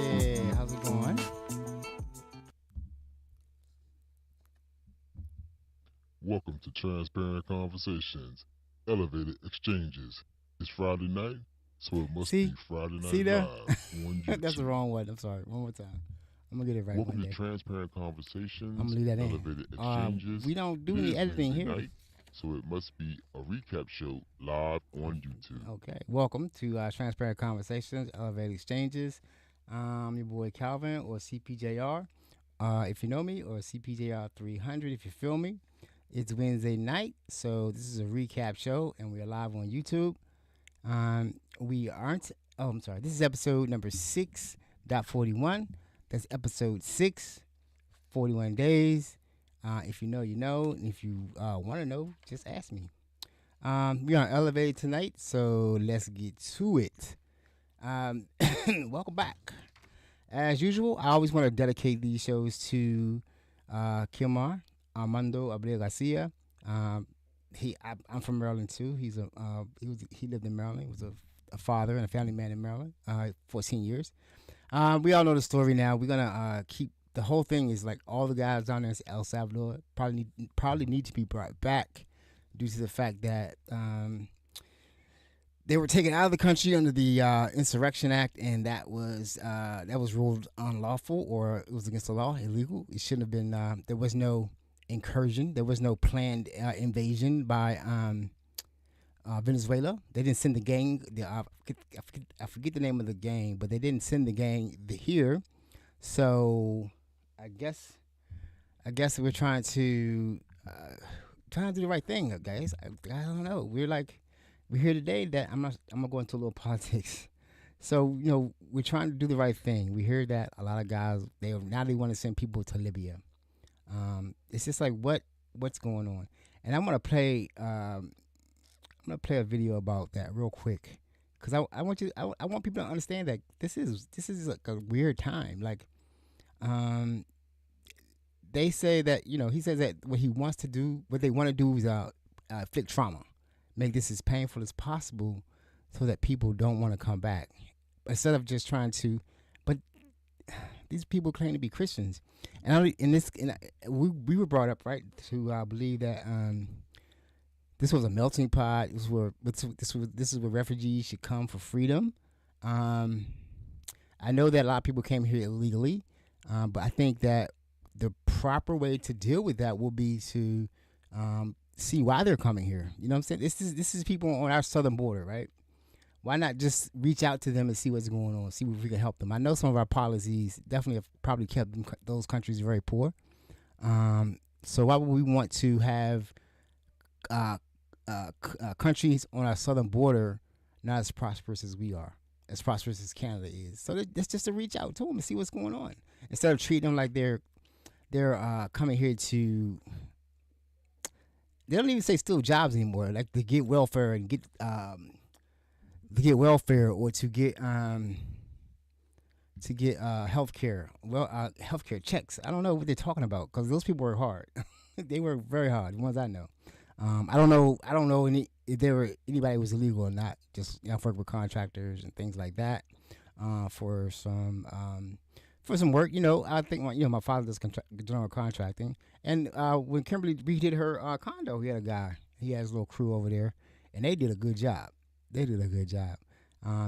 Yeah, how's it going? Welcome to Transparent Conversations, Elevated Exchanges. It's Friday night, so it must be See, Friday see Night there? Live on That's the YouTube. wrong one. I'm sorry. One more time. I'm gonna get it right Welcome one to day. Transparent I'm Conversations, gonna leave that in. Elevated Exchanges. We don't It do any is editing Wednesday here. night, so it must be a recap show live on YouTube. Okay. Welcome to Transparent Conversations, Elevated Exchanges. Your boy Calvin or CPJR, if you know me, or CPJR 300 if you feel me. It's Wednesday night, so this is a recap show, and we are live on YouTube. We aren't. Oh, I'm sorry. This is episode number 6.41. That's episode 6, 41 days. If you know, you know. And if you want to know, just ask me. We're on Elevate tonight, so let's get to it. Welcome back. As usual, I always want to dedicate these shows to Kilmar Armando Abreu Garcia. I'm from Maryland too. He lived in Maryland. He was a father and a family man in Maryland. 14 years. We all know the story now. We're gonna keep the whole thing is like all the guys down there in El Salvador probably need to be brought back due to the fact that they were taken out of the country under the Insurrection Act, and that was ruled unlawful, or it was against the law, illegal. It shouldn't have been. There was no incursion. There was no planned invasion by Venezuela. They didn't send the gang. I forget the name of the gang, but they didn't send the gang here. So I guess we're trying to do the right thing, guys. I don't know. We're here today. That I'm gonna go into a little politics. So we're trying to do the right thing. We hear that a lot of guys they want to send people to Libya. It's just like what's going on, and I'm gonna play a video about that real quick, because I want people to understand that this is like a weird time. Like, they say that he says that what they want to do is inflict trauma, make this as painful as possible, so that people don't want to come back, instead of just trying to. But these people claim to be Christians, and we were brought up right to believe that this was a melting pot. This is where refugees should come for freedom. I know that a lot of people came here illegally, but I think that the proper way to deal with that will be to see why they're coming here. You know what I'm saying? This is people on our southern border, right? Why not just reach out to them and see what's going on, see if we can help them? I know some of our policies definitely have probably kept those countries very poor. So why would we want to have countries on our southern border not as prosperous as we are, as prosperous as Canada is? So that's just to reach out to them and see what's going on, instead of treating them like they're coming here to. They don't even say steal jobs anymore, like to get welfare and get welfare, or to get healthcare. Healthcare checks. I don't know what they're talking about, because those people work hard. They work very hard. The ones I know. I don't know if anybody was illegal or not. Just I've worked with contractors and things like that for some work. I think my father does general contracting, and when Kimberly redid her condo, he had a guy. He has a little crew over there, and they did a good job.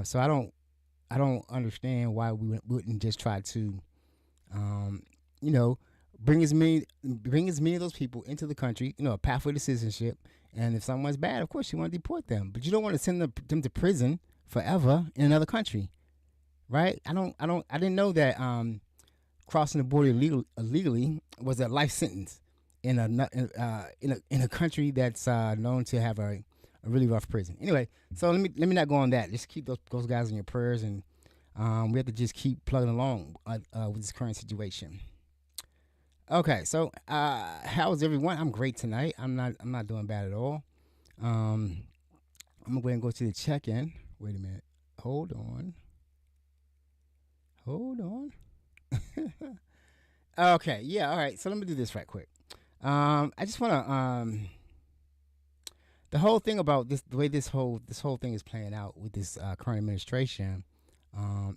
So I don't understand why we wouldn't just try to, bring as many of those people into the country. A pathway to citizenship. And if someone's bad, of course you want to deport them, but you don't want to send them to prison forever in another country, right? I didn't know that crossing the border illegally was a life sentence in a country that's known to have a really rough prison. Anyway, so let me not go on that. Just keep those guys in your prayers, and We have to just keep plugging along with this current situation. Okay, so how's everyone? I'm great tonight. I'm not doing bad at all. Um, I'm gonna go ahead and go to the check-in. Wait a minute. Hold on. Hold on. Okay, yeah, all right. So let me do this right quick. I just want to the whole thing about this, the way this whole thing is playing out with this current administration,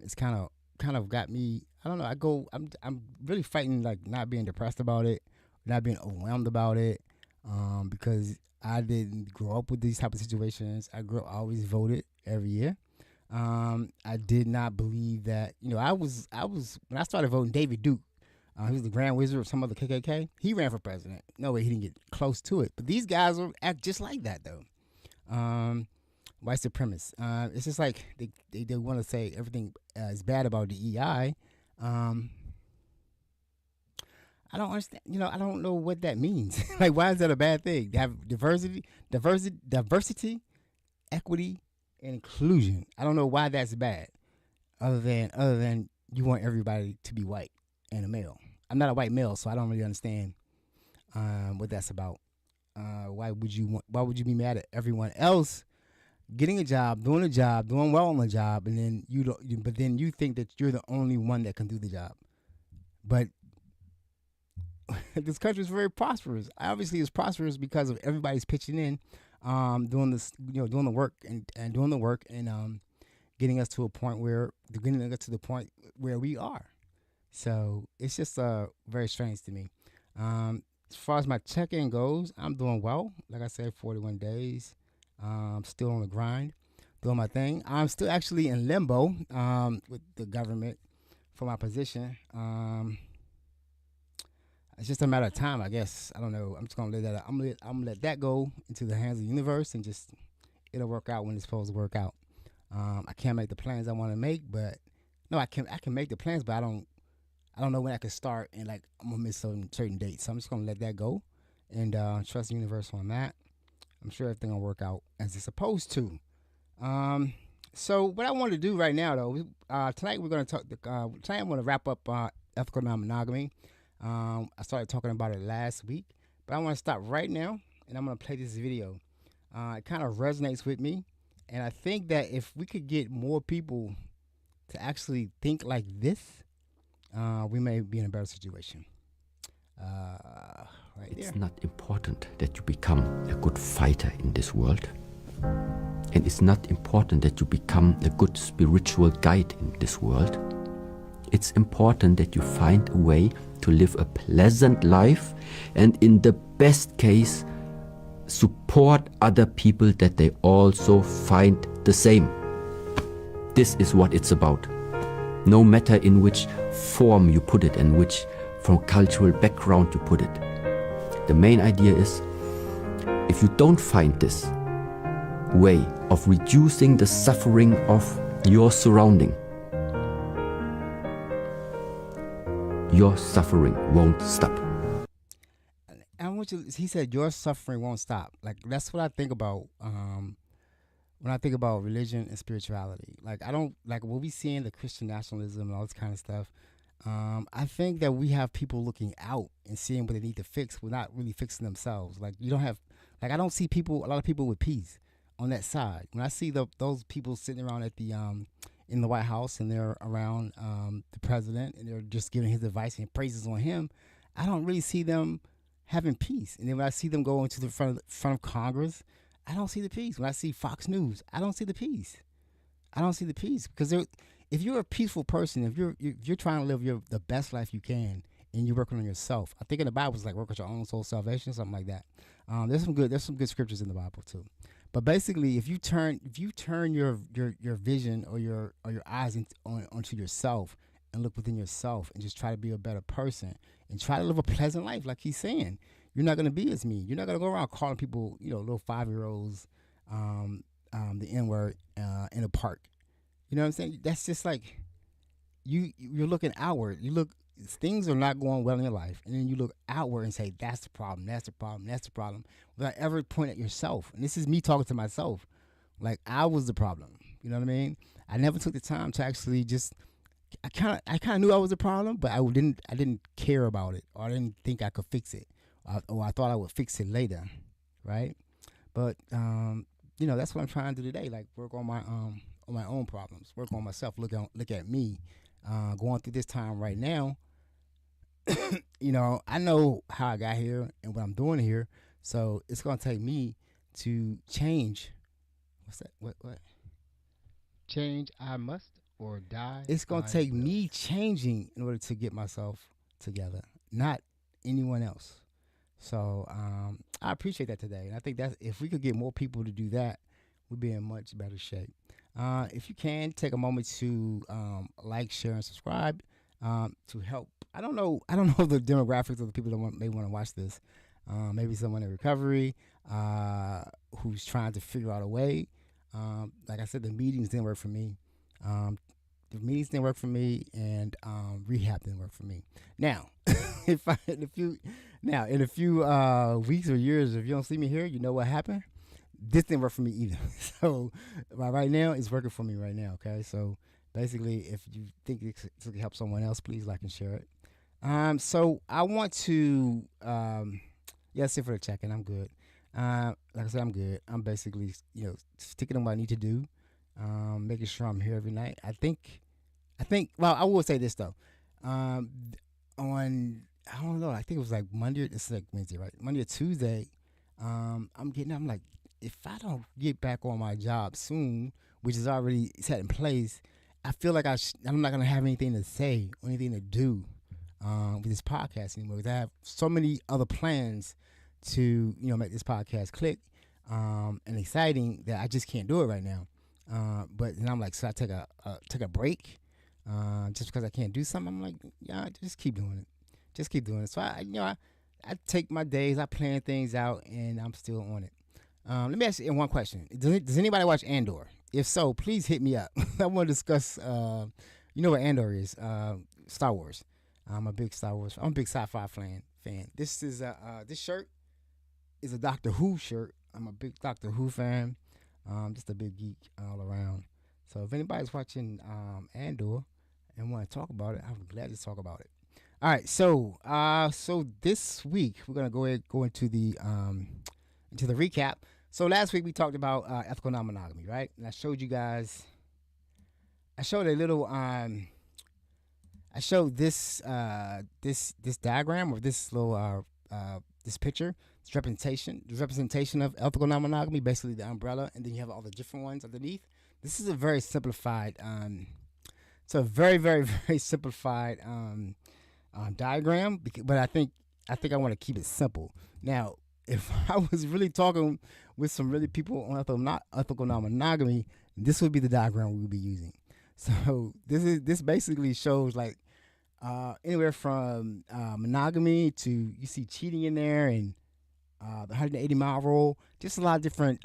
it's kind of got me. I don't know. I'm really fighting like not being depressed about it, not being overwhelmed about it, because I didn't grow up with these type of situations. I always voted every year. I did not believe that. I was when I started voting. David Duke, he was the Grand Wizard of some other KKK. He ran for president. No way he didn't get close to it. But these guys act just like that though. Um, White supremacists. It's just like they want to say everything is bad about DEI. Um, I don't understand. I don't know what that means. Like, why is that a bad thing? They have diversity, equity, and inclusion. I don't know why that's bad. Other than you want everybody to be white and a male. I'm not a white male, so I don't really understand what that's about. Why would you be mad at everyone else getting a job, doing well on the job, and then you don't? But then you think that you're the only one that can do the job. But this country is very prosperous. Obviously, it's prosperous because of everybody's pitching in, doing this, doing the work and doing the work and getting us to a point where getting us to the point where we are. So it's just very strange to me. As far as my check-in goes, I'm doing well. Like I said, 41 days. Still on the grind, doing my thing. I'm still actually in limbo with the government for my position. It's just a matter of time, I guess. I don't know. I'm just gonna let that. I'm gonna let that go into the hands of the universe, and just it'll work out when it's supposed to work out. I can't make the plans I want to make, but no, I can. I can make the plans, but I don't know when I can start, and like I'm gonna miss certain dates. So I'm just gonna let that go, and trust the universe on that. I'm sure everything will work out as it's supposed to. So what I want to do right now, though, tonight we're gonna talk. Tonight I'm gonna wrap up ethical non-monogamy. I started talking about it last week, but I want to stop right now, and I'm gonna play this video. It kind of resonates with me, and I think that if we could get more people to actually think like this, we may be in a better situation. Right It's there. not important that you become a good fighter in this world. And it's not important that you become a good spiritual guide in this world. It's important that you find a way to live a pleasant life and, in the best case, support other people that they also find the same. This is what it's about. No matter in which form you put it and which from cultural background you put it. The main idea is, if you don't find this way of reducing the suffering of your surrounding, your suffering won't stop. I want you. He said your suffering won't stop. Like, that's what I think about when I think about religion and spirituality. Like, I don't like what we see in the Christian nationalism and all this kind of stuff. I think that we have people looking out and seeing what they need to fix, but not really fixing themselves. Like, you don't have, like, I don't see a lot of people with peace on that side. When I see those people sitting around at the in the White House and they're around the president and they're just giving his advice and praises on him, I don't really see them having peace. And then when I see them go into the front of Congress, I don't see the peace. When I see Fox News, I don't see the peace. I don't see the peace because if you're a peaceful person, if you're trying to live the best life you can, and you're working on yourself, I think in the Bible it's like work on your own soul salvation, something like that. There's some good scriptures in the Bible too. But basically, if you turn your vision or your eyes onto yourself and look within yourself and just try to be a better person and try to live a pleasant life, like he's saying, you're not gonna be as mean. You're not gonna go around calling people, little 5-year-olds, the N word in a park. You know what I'm saying? That's just like you're looking outward. Things are not going well in your life, and then you look outward and say that's the problem, that's the problem, that's the problem, without ever pointing at yourself. And this is me talking to myself, like I was the problem. You know what I mean? I never took the time to actually just. I kind of knew I was a problem, but I didn't care about it, or I didn't think I could fix it, or I thought I would fix it later, right? But that's what I'm trying to do today. Like work on my own problems, work on myself, look at me, going through this time right now. I know how I got here and what I'm doing here, so it's gonna take me to change. What's that? What? Change I must or die It's gonna I take will. me changing in order to get myself together, not anyone else. So I appreciate that today, and I think that if we could get more people to do that, we'd be in much better shape. If you can take a moment to like, share, and subscribe to help. I don't know the demographics of the people that may want to watch this. Maybe someone in recovery who's trying to figure out a way. Like I said, the meetings didn't work for me. Um, the meetings didn't work for me, and rehab didn't work for me. Now, if I in a few weeks or years, if you don't see me here, you know what happened. This didn't work for me either. So right now, it's working for me right now. Okay, so basically, if you think this could help someone else, please like and share it. So I want to yeah, that's it for the check-in. I'm good. Like I said, I'm good. I'm basically sticking to what I need to do, making sure I'm here every night. I think. Well, I will say this though. Um, on I don't know. I think it was like Monday. It's like Wednesday, right? Monday or Tuesday. I'm like, if I don't get back on my job soon, which is already set in place, I feel like I'm not gonna have anything to say or anything to do with this podcast anymore. Because I have so many other plans to make this podcast click and exciting that I just can't do it right now. But then I'm like, so I take a break just because I can't do something. I'm like, yeah, just keep doing it. Just keep doing it. So I take my days, I plan things out, and I'm still on it. Let me ask you one question. Does anybody watch Andor? If so, please hit me up. I want to discuss, you know what Andor is, Star Wars. I'm a big sci-fi fan. This shirt is a Doctor Who shirt. I'm a big Doctor Who fan. Just a big geek all around. So if anybody's watching Andor and want to talk about it, I'm glad to talk about it. All right, so this week we're gonna go into the recap. So last week we talked about ethical non-monogamy, right? And I showed you guys. I showed a little. I showed this diagram, or this little this picture. This representation of ethical non-monogamy, basically the umbrella, and then you have all the different ones underneath. This is a very simplified. It's a very very very simplified diagram, but I think I want to keep it simple. Now, if I was really talking with some really people on ethical non-monogamy, this would be the diagram we would be using. So this basically shows like anywhere from monogamy to, you see cheating in there, and the 180-mile rule. Just a lot of different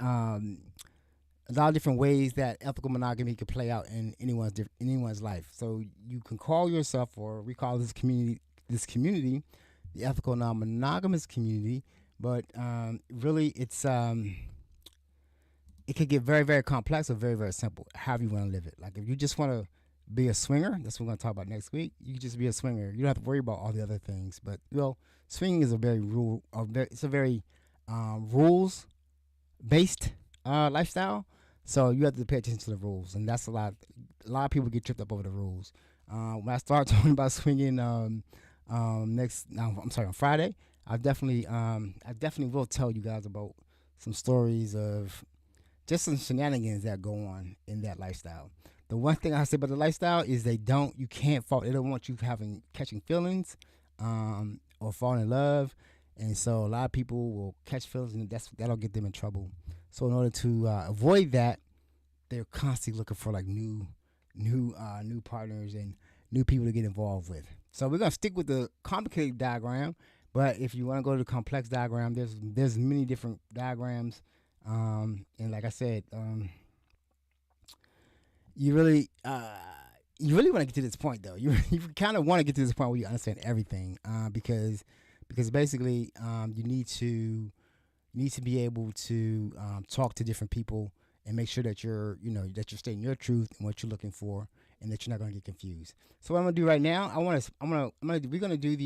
ways that ethical monogamy could play out in anyone's life. So you can call yourself, or we call this community the ethical non-monogamous community. But really, it could get very, very complex or very, very simple, however you want to live it. Like if you just want to be a swinger, that's what we're going to talk about next week. You can just be a swinger. You don't have to worry about all the other things. But swinging is a very rules-based lifestyle. So you have to pay attention to the rules, and that's a lot. A lot of people get tripped up over the rules. When I start talking about swinging on Friday, I definitely will tell you guys about some stories of just some shenanigans that go on in that lifestyle. The one thing I say about the lifestyle is they don't want you catching feelings, or falling in love, and so a lot of people will catch feelings, and that'll get them in trouble. So in order to avoid that, they're constantly looking for like new partners and new people to get involved with. So we're gonna stick with the complicated diagram, but if you want to go to the complex diagram, there's many different diagrams, and like I said, you really want to get to this point though. You kind of want to get to this point where you understand everything, because basically you need to be able to talk to different people and make sure that you're stating your truth and what you're looking for, and that you're not going to get confused. So what I'm gonna do right now, we're gonna do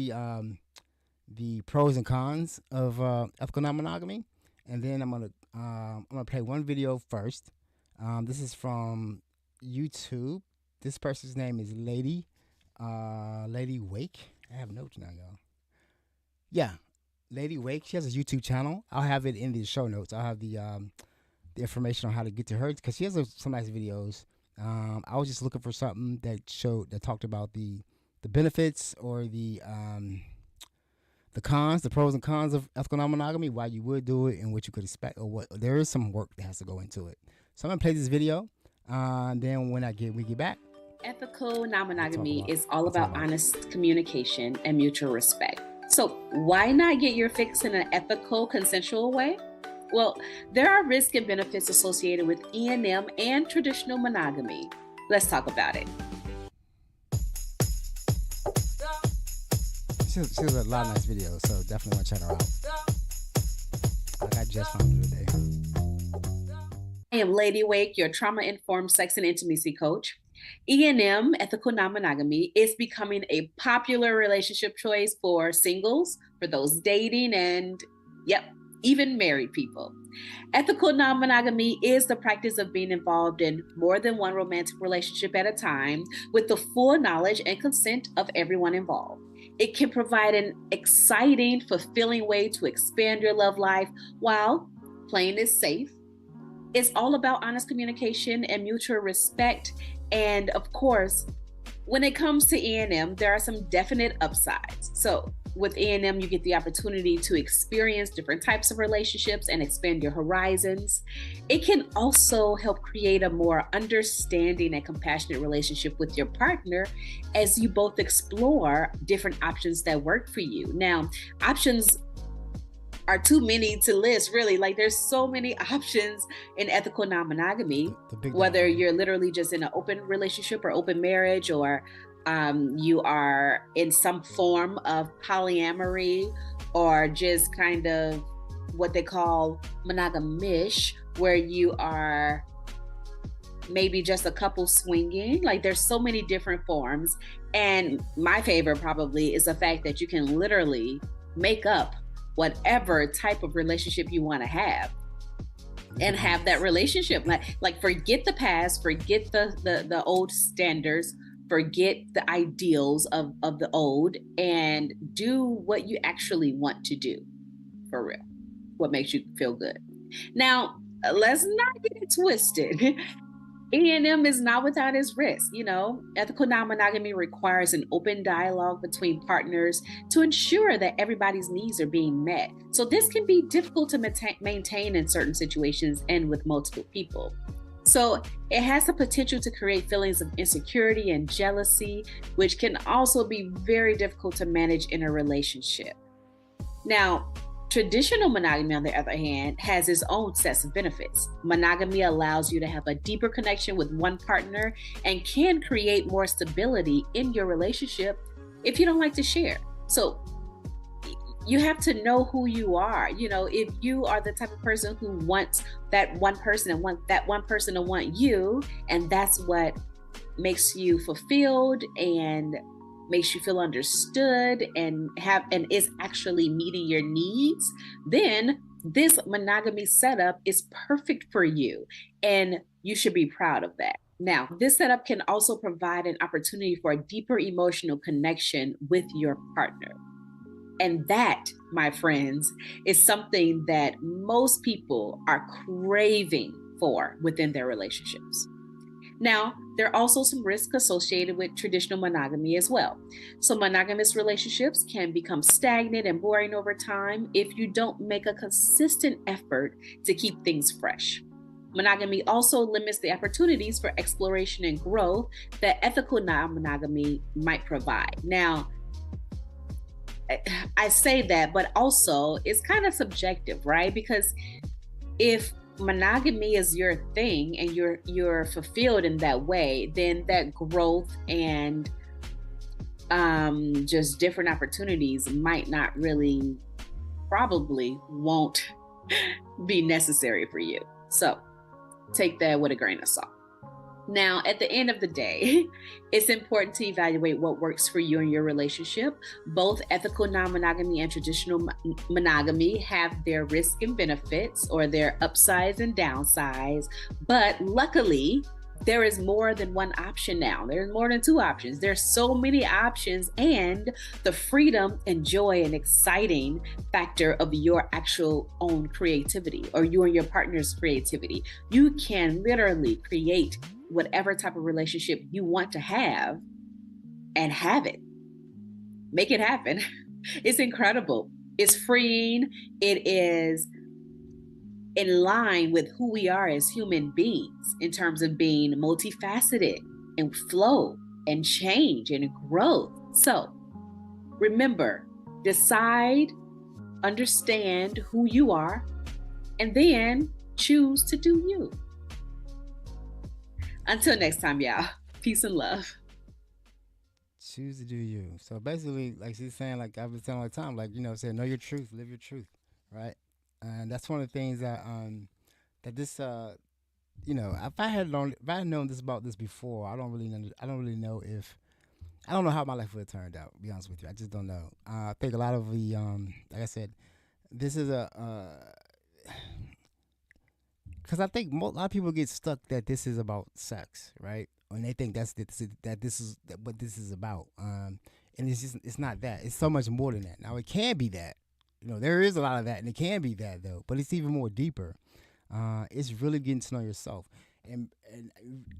the pros and cons of ethical non-monogamy, and then I'm gonna play one video first. This is from YouTube. This person's name is Lady Wake. I have notes now, y'all. Yeah, Lady Wake. She has a YouTube channel. I'll have it in the show notes. I'll have the information on how to get to her, because she has some nice videos. I was just looking for something that talked about the benefits, or the cons, the pros and cons of ethical non-monogamy, why you would do it, and what you could expect, or what there is some work that has to go into it. So I'm gonna play this video. Then when we get back. Ethical non-monogamy is all about honest communication and mutual respect. So why not get your fix in an ethical, consensual way? Well, there are risks and benefits associated with E&M and traditional monogamy. Let's talk about it. She has a lot of nice videos, so definitely want to check her out. Like I just found her today. I am Lady Wake, your trauma-informed sex and intimacy coach. E&M, ethical non-monogamy, is becoming a popular relationship choice for singles, for those dating, and even married people. Ethical non-monogamy is the practice of being involved in more than one romantic relationship at a time, with the full knowledge and consent of everyone involved. It can provide an exciting, fulfilling way to expand your love life while playing it safe. It's all about honest communication and mutual respect. And of course, when it comes to E&M, there are some definite upsides. So with E&M, you get the opportunity to experience different types of relationships and expand your horizons. It can also help create a more understanding and compassionate relationship with your partner as you both explore different options that work for you. Now, options are too many to list, really. Like, there's so many options in ethical non-monogamy, whether you're literally just in an open relationship or open marriage, or you are in some form of polyamory, or just kind of what they call monogamish, where you are maybe just a couple swinging. Like, there's so many different forms. And my favorite probably is the fact that you can literally make up whatever type of relationship you want to have and have that relationship. Like forget the past, forget the old standards, forget the ideals of the old, and do what you actually want to do for real, what makes you feel good. Now, let's not get it twisted. E&M is not without its risk. Ethical non-monogamy requires an open dialogue between partners to ensure that everybody's needs are being met. So this can be difficult to maintain in certain situations and with multiple people. So it has the potential to create feelings of insecurity and jealousy, which can also be very difficult to manage in a relationship. Now, traditional monogamy, on the other hand, has its own sets of benefits. Monogamy allows you to have a deeper connection with one partner and can create more stability in your relationship if you don't like to share. So you have to know who you are. If you are the type of person who wants that one person and want that one person to want you, and that's what makes you fulfilled and makes you feel understood and is actually meeting your needs, then this monogamy setup is perfect for you, and you should be proud of that. Now, this setup can also provide an opportunity for a deeper emotional connection with your partner. And that, my friends, is something that most people are craving for within their relationships. Now, there are also some risks associated with traditional monogamy as well. So monogamous relationships can become stagnant and boring over time if you don't make a consistent effort to keep things fresh. Monogamy also limits the opportunities for exploration and growth that ethical non-monogamy might provide. Now, I say that, but also it's kind of subjective, right? Because if monogamy is your thing and you're fulfilled in that way, then that growth and just different opportunities might not really, probably won't be necessary for you. So take that with a grain of salt. Now, at the end of the day, it's important to evaluate what works for you in your relationship. Both ethical non-monogamy and traditional monogamy have their risks and benefits, or their upsides and downsides. But luckily, there is more than one option now. There's more than two options. There's so many options, and the freedom and joy and exciting factor of your actual own creativity, or you and your partner's creativity. You can literally create whatever type of relationship you want to have and have it. Make it happen. It's incredible. It's freeing. It is in line with who we are as human beings in terms of being multifaceted and flow and change and growth. So remember, decide, understand who you are, and then choose to do you. Until next time, y'all. Peace and love. Choose to do you. So basically, like she's saying, like I've been saying all the time, like, saying know your truth, live your truth, right? And that's one of the things that this if I had known this about this before, I don't really know if I don't know how my life would have turned out. To be honest with you, I just don't know. I think a lot of the like I said, this is because I think a lot of people get stuck that this is about sex, right? And they think that this is what this is about. And it's not that. It's so much more than that. Now it can be that. There is a lot of that, and it can be that though. But it's even more deeper. It's really getting to know yourself. And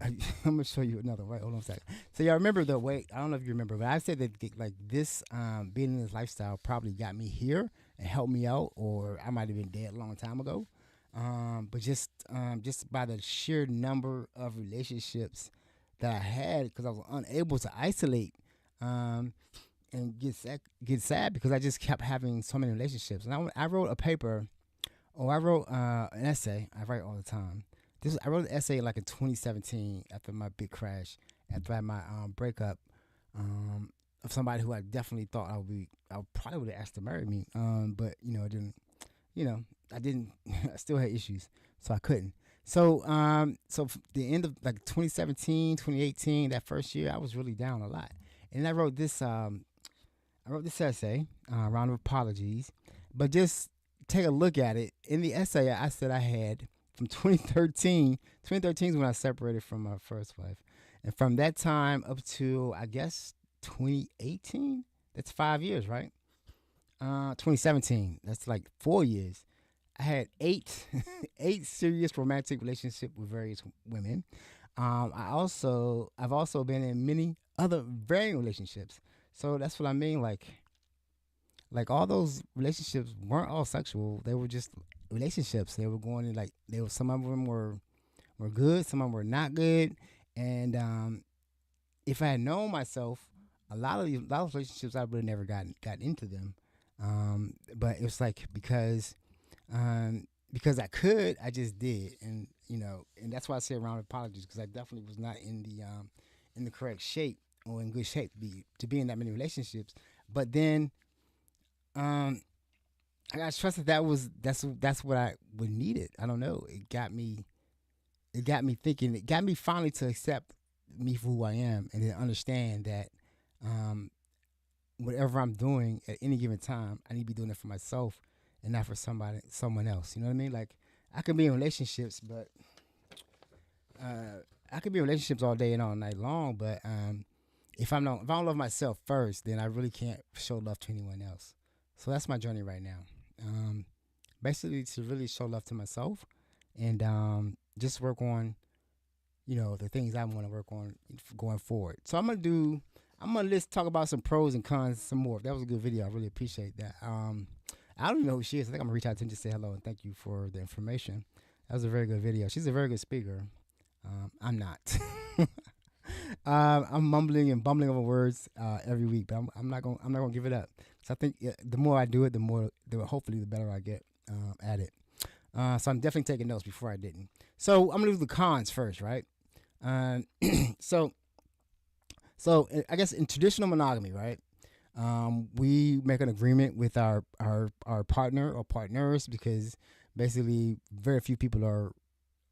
I'm gonna show you another. Right, hold on a second. So y'all remember the way? I don't know if you remember, but I said that like this being in this lifestyle probably got me here and helped me out, or I might have been dead a long time ago. But just by the sheer number of relationships that I had, because I was unable to isolate, and get sad because I just kept having so many relationships. And I wrote a paper, or I wrote an essay. I write all the time. I wrote an essay like in 2017 after my big crash, after I had my breakup of somebody who I definitely thought I probably would have asked to marry me. But it didn't. I didn't. I still had issues, so I couldn't. So the end of like 2017, 2018, that first year, I was really down a lot, and I wrote this essay, round of apologies, but just take a look at it. In the essay, I said I had from 2013. 2013 is when I separated from my first wife, and from that time up to I guess 2018. That's 5 years, right? 2017. That's like 4 years. I had eight serious romantic relationships with various women. I've also been in many other varying relationships. So that's what I mean. Like all those relationships weren't all sexual. They were just relationships. They were going in some of them were good, some of them were not good. And if I had known myself, a lot of relationships I would have never got into them. But it was like because I could, I just did, and and that's why I say a round of apologies, because I definitely was not in the correct shape or in good shape to be in that many relationships. But then, I got trusted that's what I would needed. I don't know. It got me thinking. It got me finally to accept me for who I am, and then understand that whatever I'm doing at any given time, I need to be doing it for myself and not for someone else. You know what I mean? Like I could be in relationships, but I could be in relationships all day and all night long. But if I don't love myself first, then I really can't show love to anyone else. So that's my journey right now. Basically, to really show love to myself and just work on, the things I want to work on going forward. So I'm gonna talk about some pros and cons some more. That was a good video. I really appreciate that. I don't even know who she is. I think I'm gonna reach out to her and just say hello and thank you for the information. That was a very good video. She's a very good speaker. I'm not. I'm mumbling and bumbling over words every week, but I'm not gonna give it up. So I think the more I do it, hopefully the better I get at it. So I'm definitely taking notes before I didn't. So I'm gonna do the cons first, right? So I guess in traditional monogamy, right? We make an agreement with our partner or partners, because basically very few people are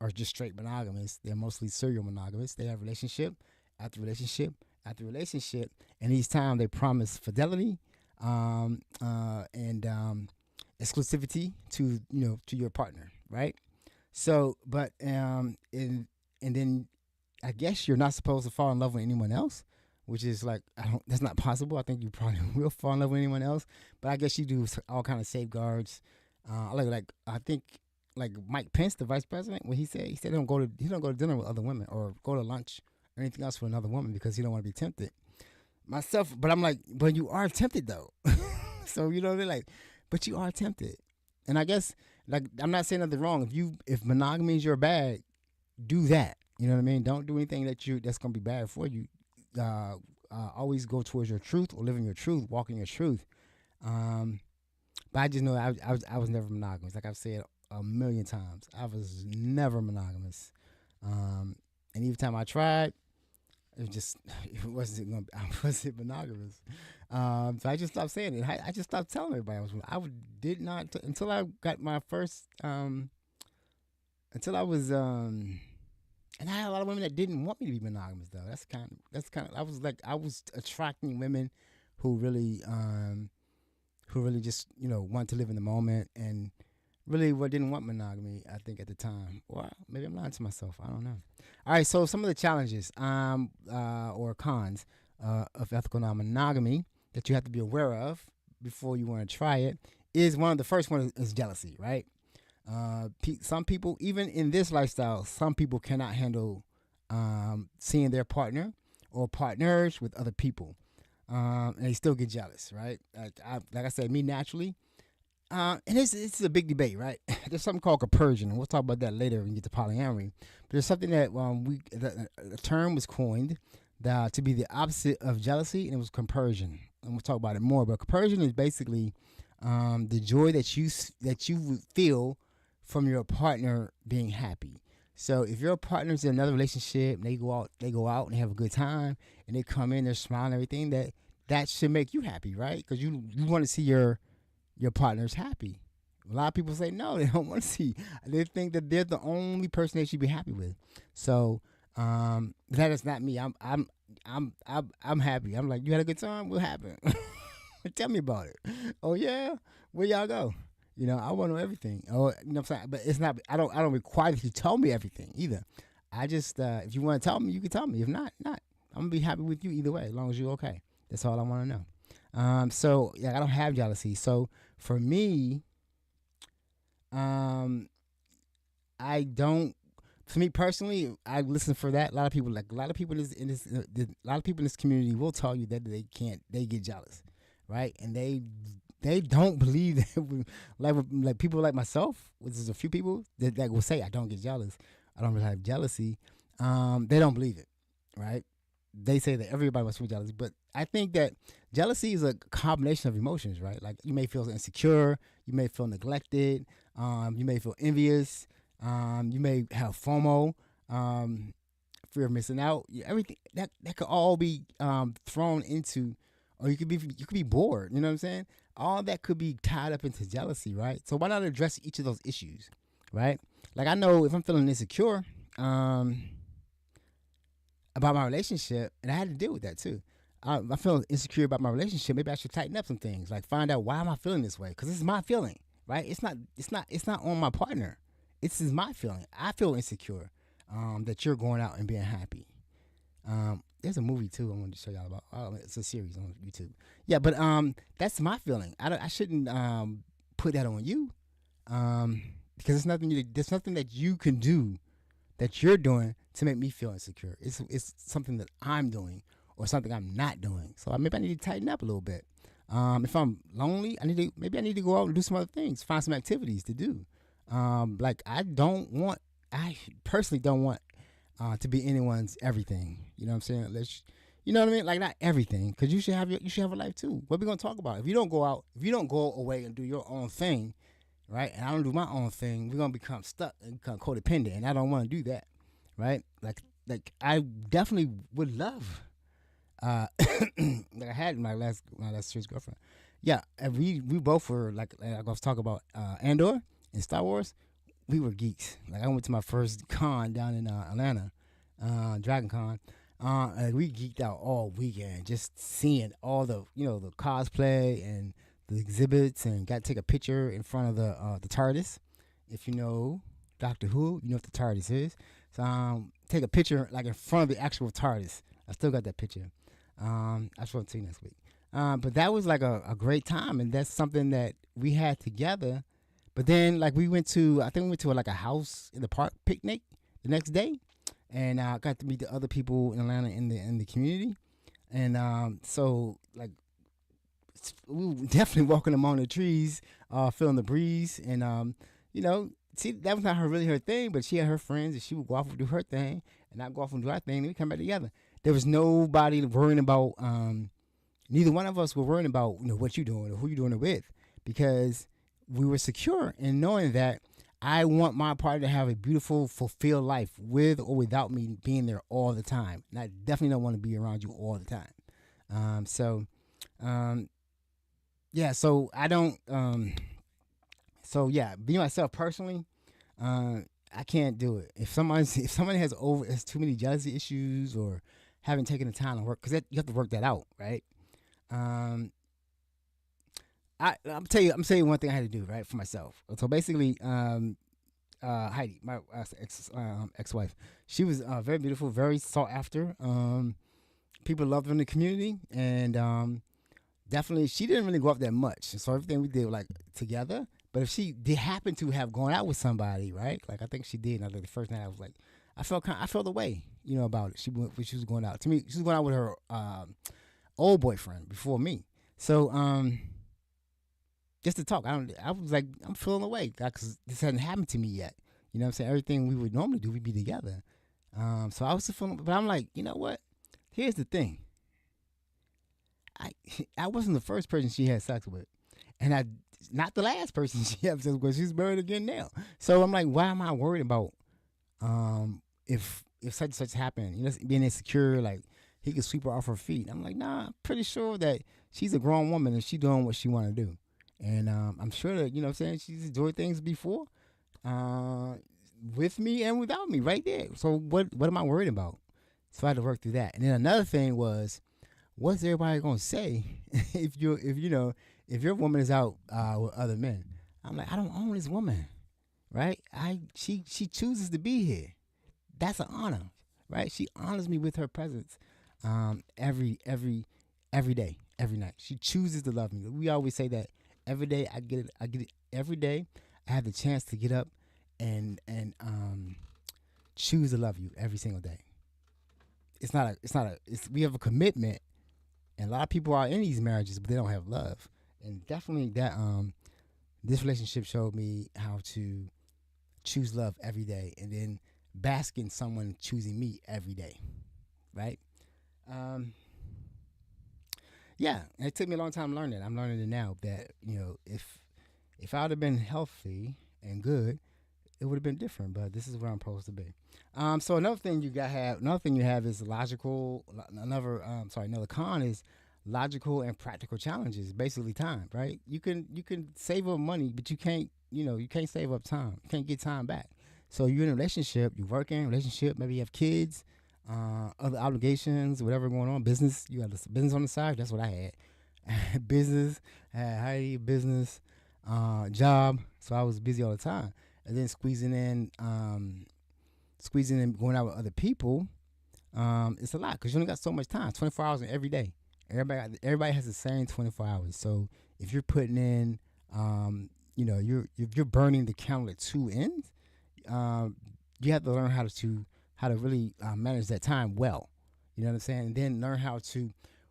are just straight monogamous. They're mostly serial monogamous. They have relationship after relationship after relationship, and each time they promise fidelity, and exclusivity to to your partner, right? So, but and then I guess you're not supposed to fall in love with anyone else, which is like I don't. That's not possible. I think you probably will fall in love with anyone else, but I guess you do all kind of safeguards. Like I think like Mike Pence, the vice president, when he said he don't go to dinner with other women or go to lunch or anything else with another woman because he don't want to be tempted. Myself, but I'm like, but you are tempted though. So you know what I mean? Like, but you are tempted, and I guess like I'm not saying nothing wrong. If monogamy is your bag, do that. You know what I mean? Don't do anything that's gonna be bad for you. Uh, Always go towards your truth or living your truth, walking your truth. Um, but I just know I was never monogamous. Like I've said a million times, I was never monogamous. And every time I tried, it wasn't gonna. I wasn't monogamous. So I just stopped saying it. I just stopped telling everybody did not until I got my first until I was and I had a lot of women that didn't want me to be monogamous though. I was attracting women who really just want to live in the moment and really didn't want monogamy. I think at the time, well, maybe I'm lying to myself. I don't know. All right, so some of the challenges or cons of ethical non-monogamy that you have to be aware of before you want to try it is the first one is jealousy, right? Some people, even in this lifestyle, some people cannot handle seeing their partner or partners with other people, and they still get jealous, right? Like I said, me naturally, and it's a big debate, right? There's something called compersion, and we'll talk about that later when we get to polyamory. But there's something that the term was coined to be the opposite of jealousy, and it was compersion, and we'll talk about it more. But compersion is basically the joy that you feel from your partner being happy. So if your partner's in another relationship and they go out and they have a good time and they come in, they're smiling and everything, that should make you happy, right? Because you want to see your partner's happy. A lot of people say no, they don't want to see. They think that they're the only person they should be happy with. So that is not me. I'm happy. I'm like, you had a good time? What happened? Tell me about it. Oh yeah, where y'all go? I want to know everything. Oh, you know what I'm saying? But it's not. I don't require that you tell me everything either. I just if you want to tell me, you can tell me. If not, not. I'm gonna be happy with you either way, as long as you're okay. That's all I want to know. So yeah, I don't have jealousy. So for me, I don't. For me personally, I listen for that. A lot of people a lot of people in this community will tell you that they get jealous, right? And they don't believe that. Like people like myself, which is a few people that will say I don't get jealous. I don't really have jealousy. They don't believe it, right? They say that everybody must feel jealous, but I think that jealousy is a combination of emotions, right? Like you may feel insecure, you may feel neglected, you may feel envious, you may have FOMO, fear of missing out. Everything that could all be thrown into, or you could be bored. You know what I'm saying? All that could be tied up into jealousy, right? So why not address each of those issues, right? Like I know if I'm feeling insecure about my relationship, and I had to deal with that too. I feel insecure about my relationship. Maybe I should tighten up some things, like find out why am I feeling this way? Because this is my feeling, right? It's not on my partner. This is my feeling. I feel insecure that you're going out and being happy. There's a movie too I wanted to show y'all about. It's a series on YouTube. Yeah, but that's my feeling. I shouldn't put that on you because there's nothing that you can do that you're doing to make me feel insecure. It's something that I'm doing or something I'm not doing. So maybe I need to tighten up a little bit. If I'm lonely, I need to go out and do some other things, find some activities to do. Like I personally don't want to be anyone's everything. You know what I'm saying? You know what I mean? Like not everything, because you should have a life too. What we gonna talk about? If you don't go away and do your own thing, right? And I don't do my own thing, we're gonna become stuck and become codependent, and I don't want to do that, right? Like I definitely would love, like I had my last serious girlfriend. Yeah, and we both were like I was talking about Andor in Star Wars. we were geeks. Like I went to my first con down in Atlanta, Dragon Con. And we geeked out all weekend, just seeing all the the cosplay and the exhibits, and got to take a picture in front of the TARDIS. If you know Doctor Who, you know what the TARDIS is. So take a picture like in front of the actual TARDIS. I still got that picture. I just want to see next week. But that was like a great time, and that's something that we had together. But then like we went to, I think we went to like a house in the park picnic the next day, and I got to meet the other people in Atlanta in the community, and so like we were definitely walking among the trees, feeling the breeze, and see that was not really her thing, but she had her friends, and she would go off and do her thing, and I go off and do our thing, and we come back together. There was nobody worrying about. Neither one of us were worrying about what you doing or who you doing it with, because we were secure in knowing that I want my partner to have a beautiful, fulfilled life with or without me being there all the time. And I definitely don't want to be around you all the time. Yeah. So I don't. So yeah, be myself personally. I can't do it. If someone has too many jealousy issues or haven't taken the time to work, because you have to work that out, right? I'm tell you one thing I had to do right for myself. So basically, Heidi, my ex-wife, she was very beautiful, very sought after. People loved her in the community, and definitely she didn't really go up that much. So everything we did like together. But if she did happen to have gone out with somebody, right? Like I think she did. And I think the first night I was like, I felt the way, about it. She was going out. To me, she was going out with her old boyfriend before me. So just to talk, I was like, I'm feeling away because this hadn't happened to me yet. You know what I'm saying? Everything we would normally do, we'd be together. So I was feeling, but I'm like, you know what? Here's the thing. I wasn't the first person she had sex with, and I not the last person she had sex with. She's married again now. So I'm like, why am I worried about if such and such happened? Being insecure, like he could sweep her off her feet. I'm like, nah, I'm pretty sure that she's a grown woman and she's doing what she want to do. And I'm sure that, what I'm saying, she's enjoyed things before with me and without me right there. So what am I worried about? So I had to work through that. And then another thing was, what's everybody going to say if your woman is out with other men? I'm like, I don't own this woman, right? She chooses to be here. That's an honor, right? She honors me with her presence every day, every night. She chooses to love me. We always say that every day I get it every day. I have the chance to get up and choose to love you every single day. We have a commitment, and a lot of people are in these marriages, but they don't have love. And definitely that this relationship showed me how to choose love every day, and then bask in someone choosing me every day, right? Yeah, and it took me a long time to learn that. I'm learning it now that if I would have been healthy and good, it would have been different. But this is where I'm supposed to be. So another thing you have is logical. Another con is logical and practical challenges. Basically, time. Right? You can save up money, but you can't save up time. You can't get time back. So you're in a relationship, you're working, maybe you have kids, other obligations, whatever going on, business. You got this business on the side. That's what I had. Business, I had Heidi, business, job. So I was busy all the time. And then squeezing in going out with other people, it's a lot because you only got so much time. 24 hours in every day. Everybody has the same 24 hours. So if you're putting in, if you're burning the candle at two ends, you have to learn how to really manage that time well. You know what I'm saying? And then learn how to,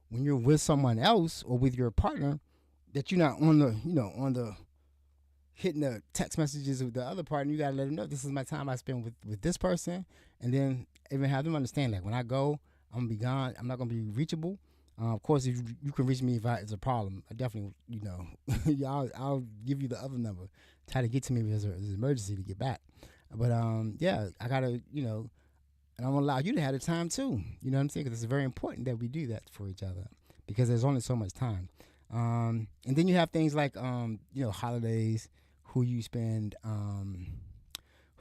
when you're with someone else or with your partner, that you're not on the hitting the text messages with the other partner. You gotta let them know this is my time I spend with this person, and then even have them understand that when I go, I'm gonna be gone. I'm not gonna be reachable. Of course, if you can reach me if it's a problem, I definitely, I'll give you the other number. Try to get to me if there's an emergency to get back. But yeah, I gotta, and I'm gonna allow you to have the time too. You know what I'm saying? Because it's very important that we do that for each other because there's only so much time. And then you have things like, holidays, who you spend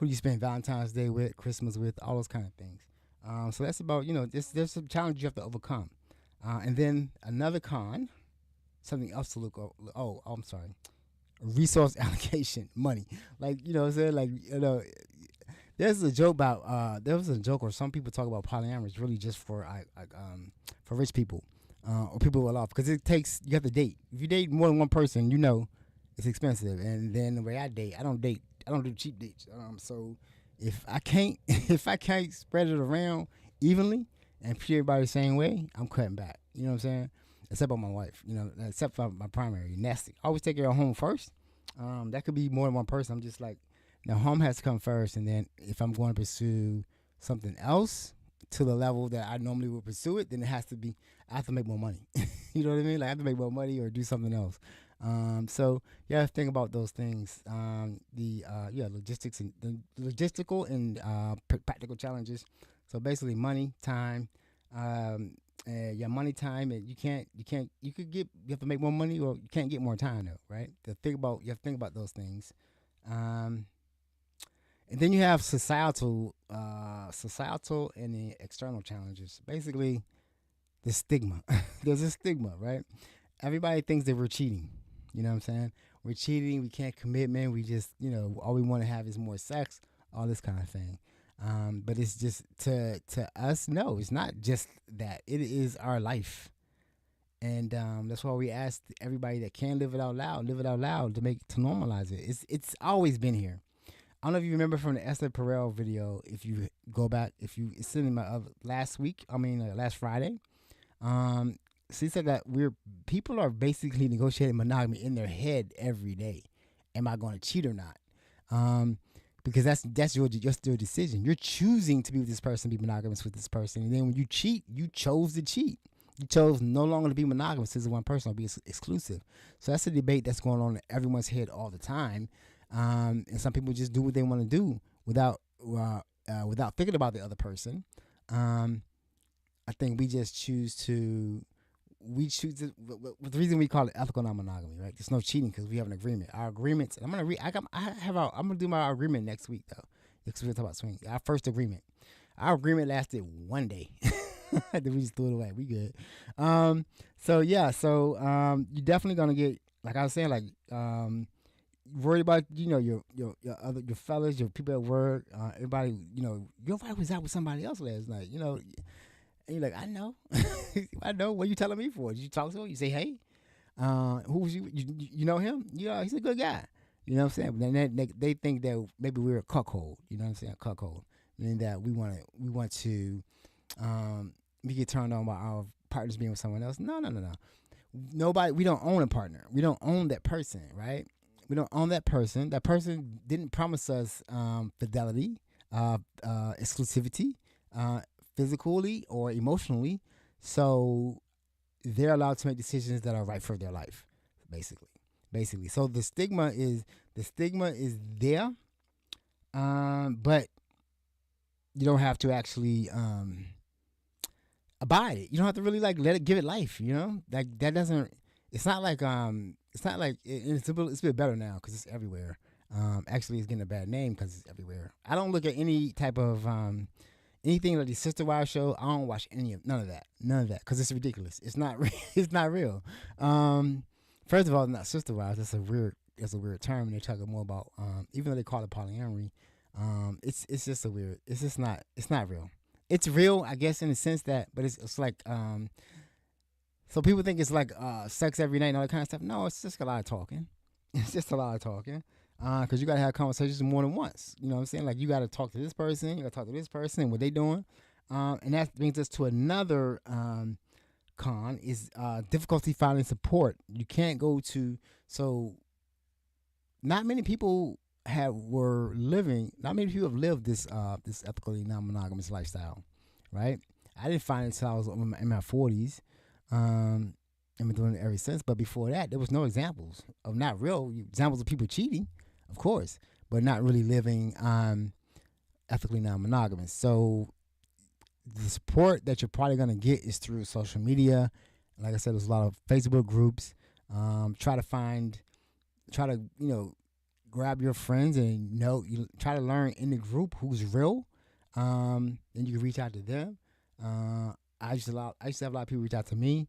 who do you spend Valentine's Day with, Christmas with, all those kind of things. So that's about, there's some challenges you have to overcome. And then another con, something else to look over. Oh, I'm sorry. Resource allocation, money. Like, what I'm saying? Like, there's a joke about, there was a joke, or some people talk about polyamory. It's really just for rich people or people well off. Because you have to date. If you date more than one person, it's expensive. And then the way I date, I don't do cheap dates. So if I can't spread it around evenly and treat everybody the same way, I'm cutting back. You know what I'm saying? Except for my wife, except for my primary. Nasty. I always take her home first. That could be more than one person. I'm just like, now home has to come first, and then if I'm going to pursue something else to the level that I normally would pursue it, then I have to make more money. You know what I mean? Like I have to make more money or do something else. So yeah, think about those things. Logistics and the logistical and practical challenges. So basically, money, time, money, time, and you have to make more money, or you can't get more time though, right? You have to think about those things. And then you have societal and the external challenges. Basically, the stigma. There's a stigma, right? Everybody thinks that we're cheating. You know what I'm saying? We're cheating. We can't commitment. We just, all we want to have is more sex. All this kind of thing. But it's just to us. No, it's not just that. It is our life, and that's why we ask everybody that can live it out loud to normalize it. It's always been here. I don't know if you remember from the Esther Perel video. If you go back, it's in my last Friday. She said that people are basically negotiating monogamy in their head every day. Am I going to cheat or not? Because that's your decision. You're choosing to be with this person, be monogamous with this person, and then when you cheat, you chose to cheat. You chose no longer to be monogamous as one person or be exclusive. So that's a debate that's going on in everyone's head all the time. And some people just do what they want to do without thinking about the other person. I think we just choose to. The reason we call it ethical non-monogamy, right? There's no cheating because we have an agreement. Our agreements. I'm gonna do my agreement next week though. Because we're talking about swing. Our first agreement. Our agreement lasted one day. Then we just threw it away. We good. So you're definitely gonna get, like I was saying, worried about your fellas, your people at work, everybody. Your wife was out with somebody else last night. And you're like, I know. I know. What are you telling me for? Did you talk to him? You say, hey, who was you? You know him? Yeah, he's a good guy. You know what I'm saying? But then they think that maybe we're a cuckold. You know what I'm saying? A cuckold. Meaning that we want to we get turned on by our partners being with someone else. No. Nobody. We don't own a partner. We don't own that person, right? We don't own that person. That person didn't promise us fidelity, exclusivity, physically or emotionally. So they're allowed to make decisions that are right for their life, basically. So the stigma is there, but you don't have to actually abide it. You don't have to really give it life. Like that doesn't. It's not like it's a bit better now because it's everywhere. Actually, it's getting a bad name because it's everywhere. I don't look at any type of anything like the Sister Wives show. I don't watch none of that because it's ridiculous. It's not it's not real. First of all, it's not Sister Wives. That's a weird term. And they're talking more about even though they call it polyamory. It's just it's not real. It's real, I guess, in the sense that, but it's like so people think it's like sex every night and all that kind of stuff. No, it's just a lot of talking. It's just a lot of talking. Because you got to have conversations more than once. You know what I'm saying? Like, you got to talk to this person. You got to talk to this person and what they doing. And that brings us to another con is difficulty finding support. You can't go to... So, not many people have lived this ethically non-monogamous lifestyle, right? I didn't find it until I was in my 40s. I've been doing it ever since. But before that, there was no examples of examples of people cheating, of course, but not really living ethically non-monogamous. So the support that you're probably going to get is through social media. Like I said, there's a lot of Facebook groups. Try to grab your friends and you try to learn in the group who's real. Then you can reach out to them. I used to have a lot of people reach out to me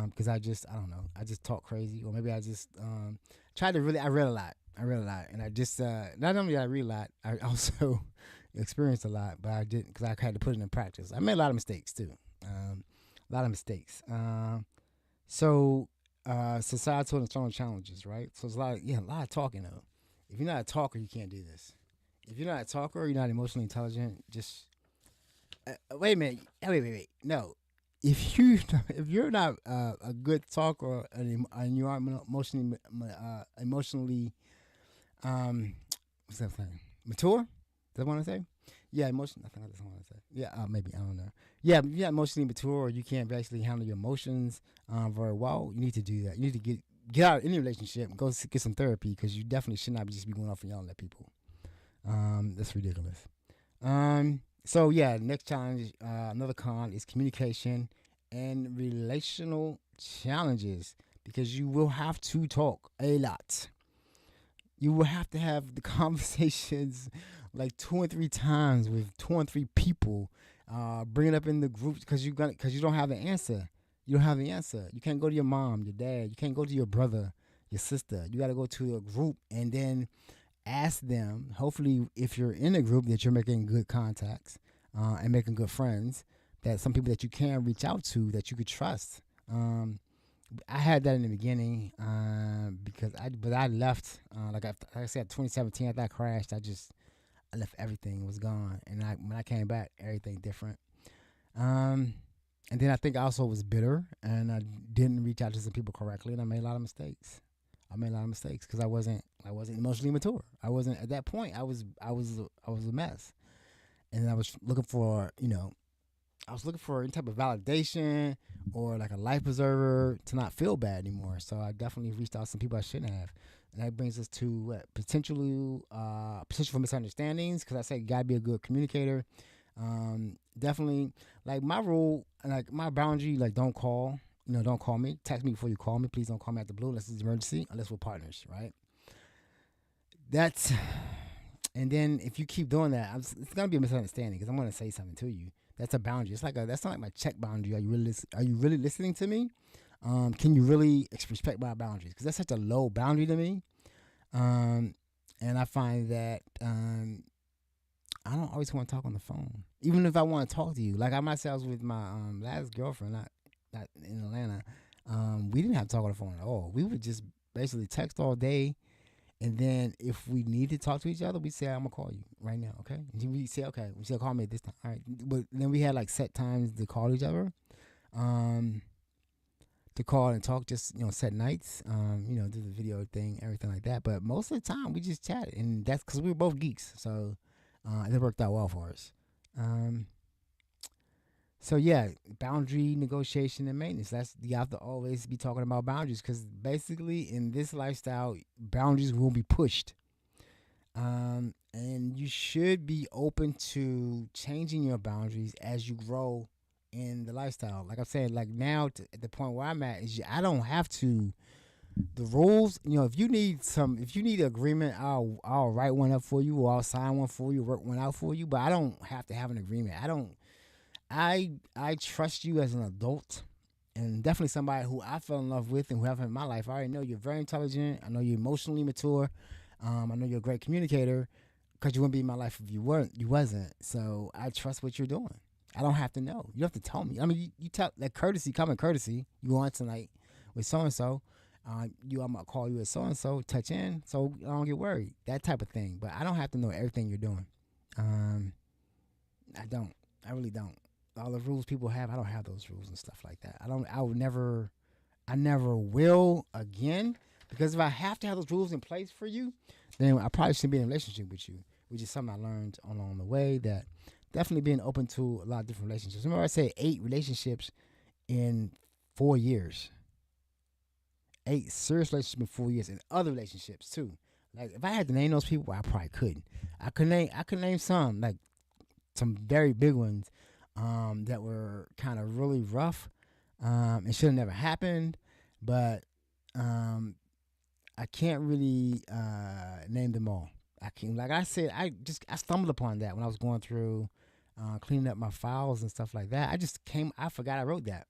because I don't know, I just talk crazy, or maybe I just tried to really. I read a lot. And I just not only did I read a lot, I also experienced a lot, but I didn't because I had to put it in practice. I made a lot of mistakes too, a lot of mistakes. Societal and external challenges, right? So it's a lot of talking though. If you're not a talker, you can't do this. If you're not a talker, you're not emotionally intelligent. Just wait a minute. Wait. No, if you're not a good talker and you are emotionally what's that thing? Mature? Does that want to say? Yeah, emotion. I think that's what I want to say. Yeah, maybe I don't know. Yeah, if you're not emotionally mature, or you can't basically handle your emotions very well, you need to do that. You need to get out of any relationship and go get some therapy, because you definitely should not just be going off and yelling at people. That's ridiculous. So yeah, next challenge, another con is communication and relational challenges, because you will have to talk a lot. You will have to have the conversations like 2 and 3 times with 2 and 3 people. Bring it up in the groups because you don't have the answer. You don't have the answer. You can't go to your mom, your dad. You can't go to your brother, your sister. You got to go to a group and then ask them. Hopefully, if you're in a group, that you're making good contacts and making good friends. That some people that you can reach out to that you could trust. I had that in the beginning but I left. Like I said, 2017 after I crashed, I left everything. It was gone, and when I came back, everything different. And then I think I also was bitter, and I didn't reach out to some people correctly, and I made a lot of mistakes. Because I wasn't emotionally mature. I wasn't at that point. I was a mess, and I was looking for any type of validation or like a life preserver to not feel bad anymore. So I definitely reached out to some people I shouldn't have. And that brings us to potential for misunderstandings, because I said you gotta be a good communicator. Definitely, like my rule, like my boundary, like don't call me. Text me before you call me. Please don't call me out the blue unless it's an emergency, unless we're partners, right? And then if you keep doing that, it's gonna be a misunderstanding, because I'm gonna say something to you. That's a boundary. That's not like my check boundary. Are you really listening to me? Can you really respect my boundaries? Because that's such a low boundary to me. And I find that I don't always want to talk on the phone, even if I want to talk to you. Like I myself with my last girlfriend, not in Atlanta. We didn't have to talk on the phone at all. We would just basically text all day. And then if we need to talk to each other, we say, I'm going to call you right now, okay? And we say, okay, we say, call me at this time. All right. But then we had like set times to call each other, to call and talk, just, set nights, do the video thing, everything like that. But most of the time we just chatted. And that's because we were both geeks. So it worked out well for us. So yeah, boundary negotiation and maintenance. You have to always be talking about boundaries, because basically in this lifestyle, boundaries will be pushed. And you should be open to changing your boundaries as you grow in the lifestyle. Like I said, like now at the point where I'm at is I don't have to. The rules, if you need agreement, I'll write one up for you, or I'll sign one for you, work one out for you. But I don't have to have an agreement. I trust you as an adult, and definitely somebody who I fell in love with and who I have in my life. I already know you're very intelligent. I know you're emotionally mature. I know you're a great communicator, because you wouldn't be in my life if you wasn't. So I trust what you're doing. I don't have to know. You don't have to tell me. I mean, you tell, like, common courtesy. You go on tonight with so and so. I'm gonna call you at so and so. Touch in, so I don't get worried. That type of thing. But I don't have to know everything you're doing. I don't. I really don't. All the rules people have, I don't have those rules and stuff like that. I never will again, because if I have to have those rules in place for you, then I probably shouldn't be in a relationship with you, which is something I learned along the way, that definitely being open to a lot of different relationships. Remember I said 8 relationships in 4 years. 8 serious relationships in 4 years, and other relationships too. Like if I had to name those people, I probably couldn't. I could name some, like some very big ones. That were kind of really rough. It should have never happened, but I I can't really name them all. I can, like I said, I stumbled upon that when I was going through cleaning up my files and stuff like that. I forgot I wrote that,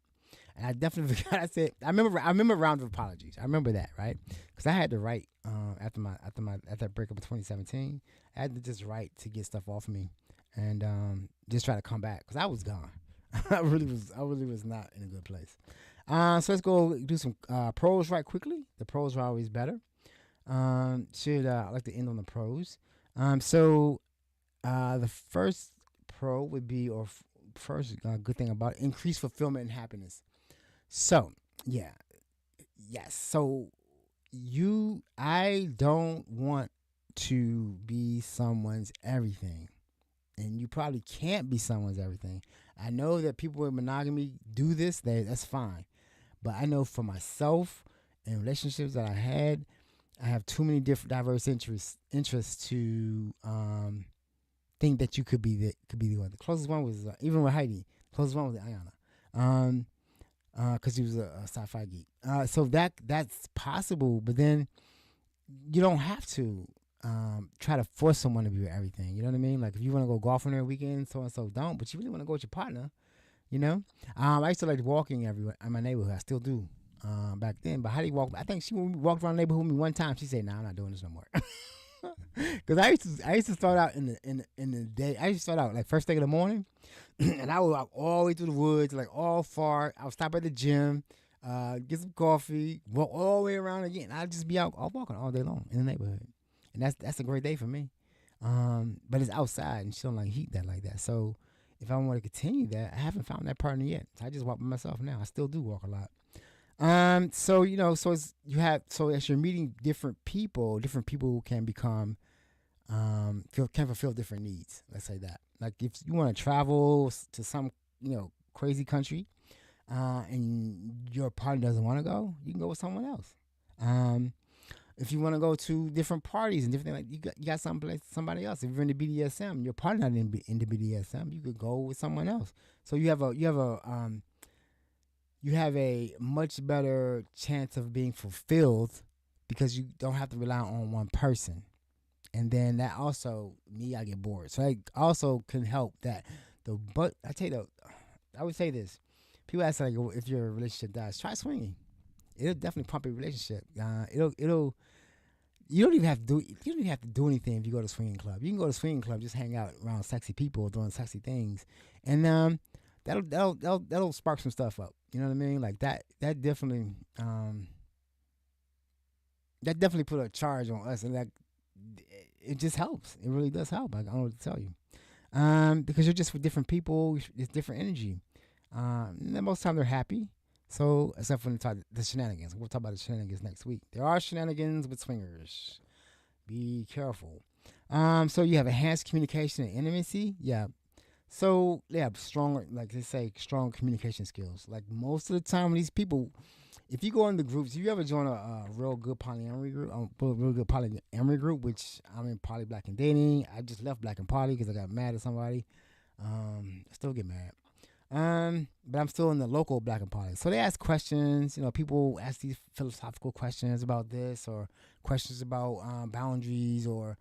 and I definitely forgot. I remember round of apologies. I remember that, right? Because I had to write after that breakup in 2017. I had to just write to get stuff off of me, and just try to come back because I was gone. I really was not in a good place. So let's go do some pros right quickly. The pros are always better. I like to end on the pros. So the first pro would be, or first good thing about it, increased fulfillment and happiness. So yeah, yes. So I don't want to be someone's everything, and you probably can't be someone's everything. I know that people with monogamy do this. That's fine. But I know for myself and relationships that I have too many different diverse interests to think that you could be the one. The closest one was even with Heidi. The closest one was Ayana, because he was a sci-fi geek. So that's possible, but then you don't have to try to force someone to be everything. You know what I mean? Like if you want to go golfing every weekend, so and so don't. But you really want to go with your partner. You know, I used to like walking everywhere in my neighborhood. I still do. Back then, but how do you walk? I think when we walked around the neighborhood with me one time, she said, "Nah, I'm not doing this no more." Because I used to start out in the day. I used to start out like first thing in the morning, and I would walk all the way through the woods, like all far. I would stop at the gym, get some coffee, walk all the way around again. I'd just be out all walking all day long in the neighborhood, and that's a great day for me. But it's outside, and she don't like heat that. So if I want to continue that, I haven't found that partner yet. So I just walk by myself now. I still do walk a lot. So as you're meeting different people can become can fulfill different needs. Let's say that. Like if you want to travel to some crazy country, and your partner doesn't want to go, you can go with someone else. If you want to go to different parties and different things, like you got somebody else. If you're into BDSM, your partner not into BDSM, you could go with someone else. So you have a much better chance of being fulfilled because you don't have to rely on one person. And then that also, I get bored. So I also can help that. But I would say this: people ask like, if your relationship dies, try swinging. It'll definitely pump your relationship. It'll. You don't even have to do anything if you go to a swinging club. You can go to a swinging club, just hang out around sexy people doing sexy things, and that'll spark some stuff up. You know what I mean? Like that definitely put a charge on us, and it just helps. It really does help. I don't know what to tell you, because you're just with different people. It's different energy. And most of the time they're happy. So, except for the shenanigans. We'll talk about the shenanigans next week. There are shenanigans with swingers. Be careful. So you have enhanced communication and intimacy. Yeah. So they have stronger, like they say, strong communication skills. Like most of the time, these people, if you go into groups, if you ever join a real good polyamory group, which I'm in poly black and dating. I just left black and poly because I got mad at somebody. I still get mad. But I'm still in the local black and poly. So they ask questions. People ask these philosophical questions about this, or questions about boundaries, or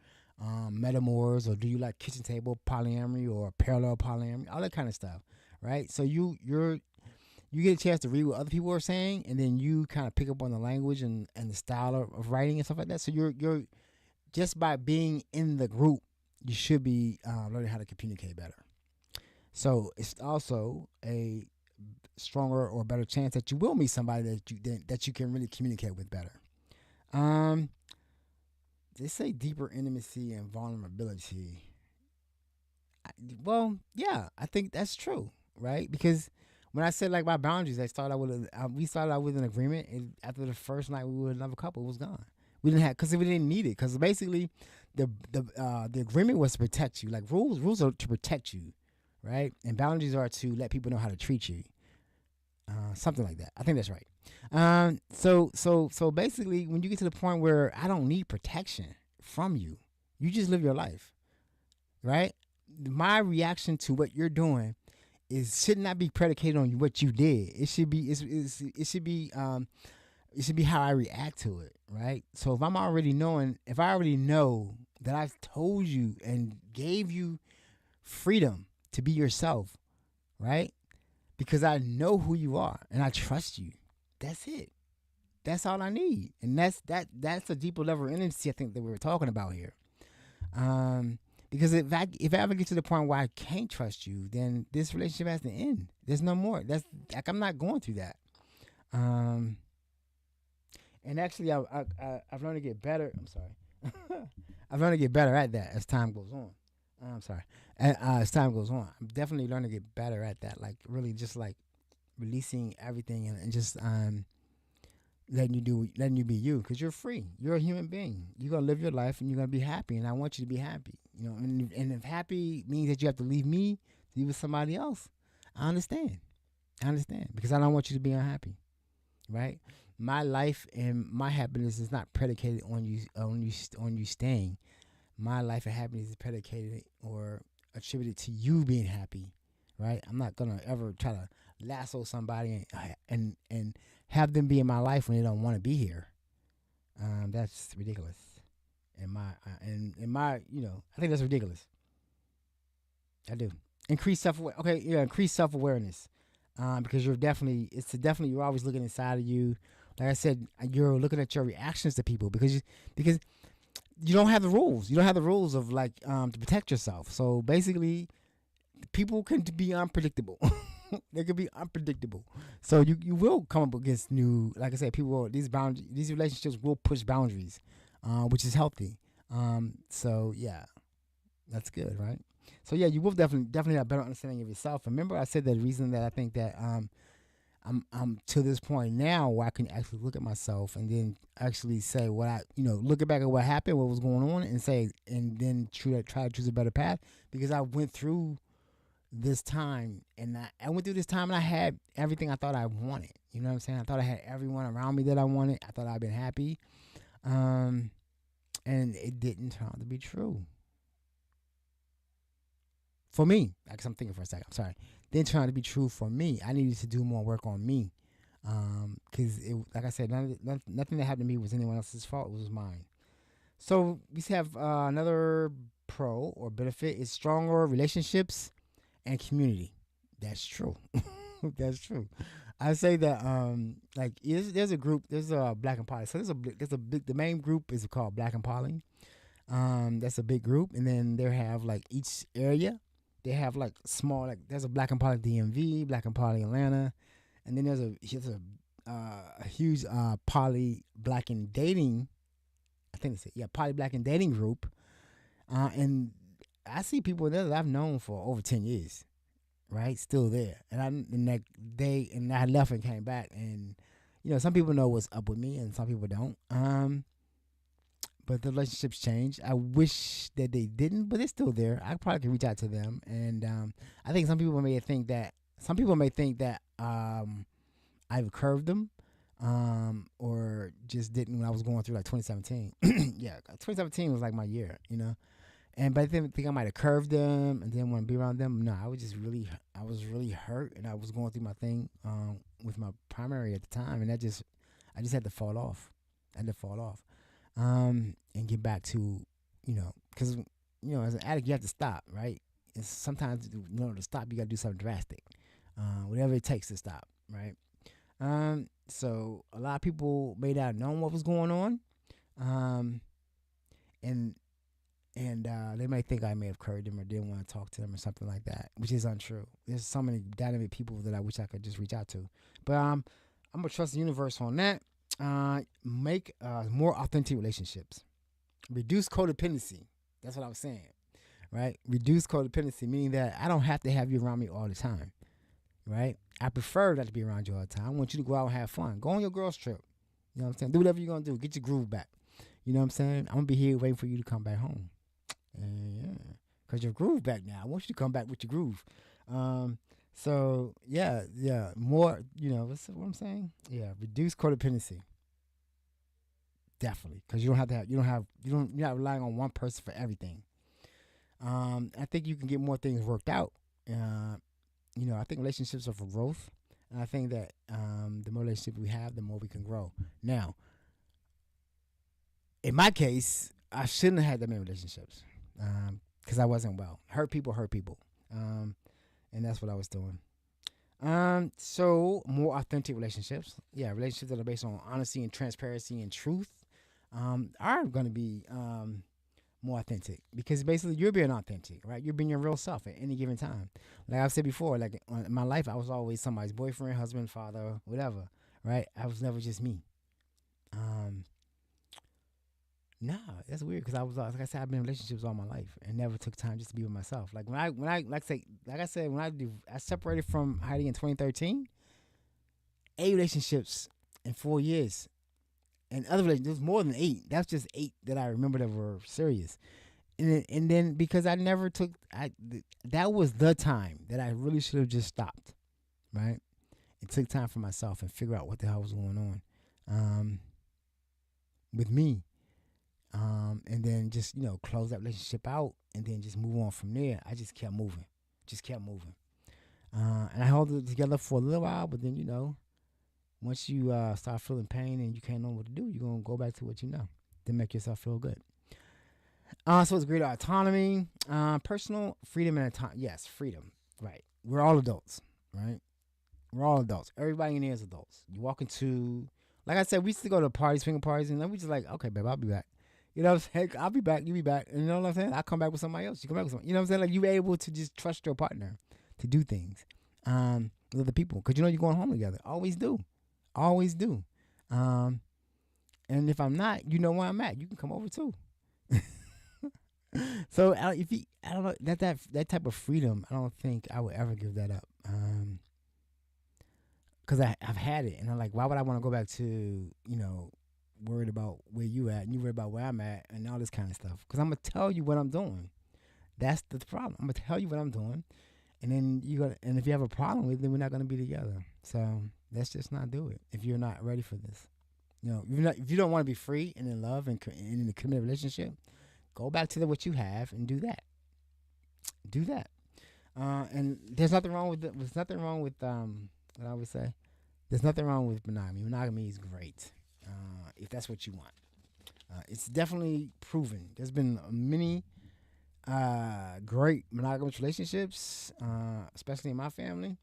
metamors, or do you like kitchen table polyamory or parallel polyamory, all that kind of stuff, right? So you get a chance to read what other people are saying, and then you kind of pick up on the language and the style of writing and stuff like that. So you're just by being in the group, you should be learning how to communicate better. So it's also a stronger or better chance that you will meet somebody that you can really communicate with better. They say deeper intimacy and vulnerability. Well, yeah, I think that's true, right? Because when I said like my boundaries, we started out with an agreement, and after the first night we were another couple, it was gone. We didn't need it, because basically the agreement was to protect you. Like rules are to protect you, right? And boundaries are to let people know how to treat you. Something like that. I think that's right. So basically, when you get to the point where I don't need protection from you, you just live your life, right? My reaction to what you're doing should not be predicated on what you did. It should be It should be how I react to it, right? So if I already know that I've told you and gave you freedom to be yourself, right? Because I know who you are and I trust you. That's it. That's all I need, and that's a deeper level of intimacy I think that we were talking about here. Um, because if I ever get to the point where I can't trust you, then this relationship has to end. There's no more. That's like I'm not going through that. Um, and actually, I've learned to get better. I'm sorry. I've learned to get better at that as time goes on. I'm sorry. As time goes on, I'm definitely learning to get better at that. Like really, just like releasing everything and just letting you be you, because you're free. You're a human being. You're gonna live your life and you're gonna be happy, and I want you to be happy. And if happy means that you have to leave me to be with somebody else, I understand. I understand, because I don't want you to be unhappy, right? My life and my happiness is not predicated on you staying. My life and happiness is predicated or attributed to you being happy, right? I'm not gonna ever try to lasso somebody and have them be in my life when they don't want to be here. That's ridiculous. I think that's ridiculous. I do. Increase increase self awareness, because you're always looking inside of you. Like I said, you're looking at your reactions to people because you don't have the rules. You don't have the rules of like to protect yourself. So basically, people can be unpredictable. They can be unpredictable. So you will come up against new, like I said, these relationships will push boundaries, which is healthy. So yeah, that's good, right? So yeah, you will definitely have a better understanding of yourself. Remember, I said that the reason that I think that I'm to this point now where I can actually look at myself and then actually say what looking back at what happened, what was going on, and say, and then try to choose a better path, because I went through this time and I went through this time and I had everything I thought I wanted. You know what I'm saying? I thought I had everyone around me that I wanted. I thought I'd been happy. And it didn't turn out to be true. For me, because I'm thinking for a second, I'm sorry. Didn't turn out to be true for me. I needed to do more work on me. Because like I said, nothing that happened to me was anyone else's fault. It was mine. So we have another pro or benefit is stronger relationships and community. That's true. That's true. I say that like there's a Black and Poly. So there's a big, the main group is called Black and Poly. That's a big group, and then they have like each area. They have like small, like there's a Black and Poly DMV, Black and Poly Atlanta, and then there's a huge Poly Black and Dating. I think it's Poly Black and Dating group, and I see people there that I've known for over 10 years, right? Still there, and I left and came back, and some people know what's up with me, and some people don't. But the relationships change. I wish that they didn't, but they're still there. I probably can reach out to them, and I think some people may think that I've curved them, or just didn't when I was going through like 2017. Yeah, 2017 was like my year, And but I think I might have curved them and didn't want to be around them. No, I was really hurt, and I was going through my thing with my primary at the time, and I just had to fall off. And get back to, because as an addict you have to stop, right? And sometimes in order to stop, you got to do something drastic, whatever it takes to stop, right? So a lot of people may not have known what was going on, and they may think I may have curved them or didn't want to talk to them or something like that, which is untrue. There's so many dynamic people that I wish I could just reach out to, but I'm gonna trust the universe on that. Make more authentic relationships. Reduce codependency. That's what I was saying, right? Reduce codependency, meaning that I don't have to have you around me all the time, right? I prefer not to be around you all the time. I want you to go out and have fun. Go on your girls trip. You know what I'm saying? Do whatever you're going to do. Get your groove back. You know what I'm saying? I'm going to be here waiting for you to come back home. And yeah, because your groove back now. I want you to come back with your groove. So yeah, more, what's what I'm saying? Yeah, reduce codependency. Definitely, because you're not relying on one person for everything. I think you can get more things worked out. I think relationships are for growth. And I think that the more relationship we have, the more we can grow. Now, in my case, I shouldn't have had that many relationships because I wasn't well. Hurt people, and that's what I was doing. So more authentic relationships, yeah, relationships that are based on honesty and transparency and truth, are going to be more authentic because basically you're being authentic, right? You're being your real self at any given time. Like I've said before, like in my life, I was always somebody's boyfriend, husband, father, whatever, right? I was never just me. Um, Nah, that's weird because I was like I said, I've been in relationships all my life and never took time just to be with myself. Like when I like I said when I separated from Heidi in 2013, 8 relationships in 4 years, and other relationships there was more than 8. That's just 8 that I remember that were serious. And then because I never took that was the time that I really should have just stopped, right? And took time for myself and figure out what the hell was going on, with me. And then just close that relationship out, and then just move on from there. I just kept moving, and I held it together for a little while. But then once you start feeling pain and you can't know what to do, you're gonna go back to what you know to make yourself feel good. So it's greater autonomy, personal freedom and autonomy. Yes, freedom. Right. We're all adults, right? We're all adults. Everybody in here is adults. You walk into, like I said, we used to go to parties, swinging parties, and then we just like, okay, babe, I'll be back. You know what I'm saying? I'll be back, you be back. And you know what I'm saying? I'll come back with somebody else. You come back with somebody. You know what I'm saying? Like, you're able to just trust your partner to do things with other people. Because you're going home together. Always do. Always do. And if I'm not, you know where I'm at. You can come over too. So, I don't know, that type of freedom, I don't think I would ever give that up. Because I've had it. And I'm like, why would I want to go back to, worried about where you at and you worried about where I'm at and all this kind of stuff? Because I'm gonna tell you what I'm doing. That's the problem. I'm gonna tell you what I'm doing, and then and if you have a problem with it, then we're not gonna be together. So let's just not do it if you're not ready for this. If you don't want to be free and in love and in a committed relationship, go back to what you have and do that. Do that. And there's nothing wrong with there's nothing wrong with what I would say. There's nothing wrong with monogamy. Monogamy is great. If that's what you want. It's definitely proven. There's been many great monogamous relationships, especially in my family.